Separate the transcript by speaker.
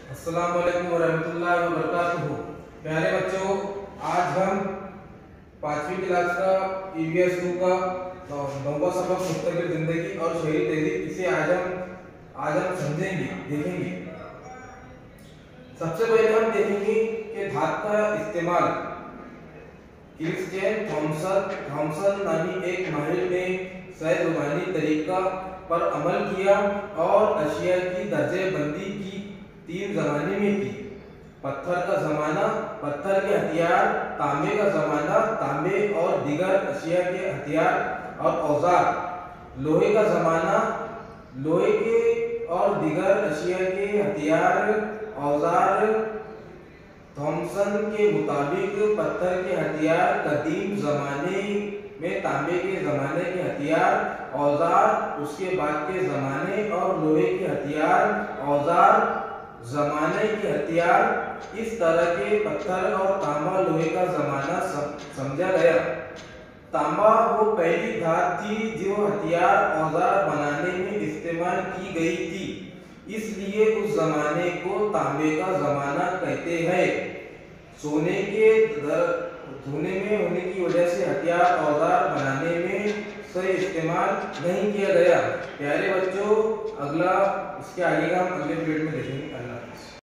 Speaker 1: अस्सलाम वालेकुम वरहमतुल्लाहि वबरकातुहू। प्यारे बच्चों, आज हम 5वीं क्लास का EVS 2 का 9वां सबक मुस्तकिल जिंदगी और शहरी तहजीब, इसे आज हम समझेंगे, देखेंगे। सबसे पहले हम देखेंगे कि धातु का इस्तेमाल। क्रिश्चियन थॉमसन नामी एक माहिर ने सह-ज़ुबानी तरीका पर अमल किया और अशिया की दर्जेबंदी की 3 ज़माने में की। पत्थर का ज़माना, पत्थर के हथियार; तांबे का ज़माना, तांबे और दीगर अशिया के हथियार और औजार; लोहे का ज़माना, लोहे के और दीगर अशिया के हथियार औजार। थॉमसन के मुताबिक पत्थर के हथियार कदीम ज़माने में, तांबे के ज़माने के हथियार औजार उसके बाद के ज़माने, और लोहे के हथियार औजार ज़माने के हथियार। इस तरह के पत्थर और तांबा लोहे का ज़माना समझा गया। तांबा वो पहली धातु थी जो हथियार औजार बनाने में इस्तेमाल की गई थी, इसलिए उस ज़माने को तांबे का ज़माना कहते हैं। सोने के धुने में होने की वजह से हथियार औजार बनाने में से इस्तेमाल नहीं किया गया। प्यारे बच्चों, इसके आगे का हम अगले पीरियड में देखेंगे। अल्लाह।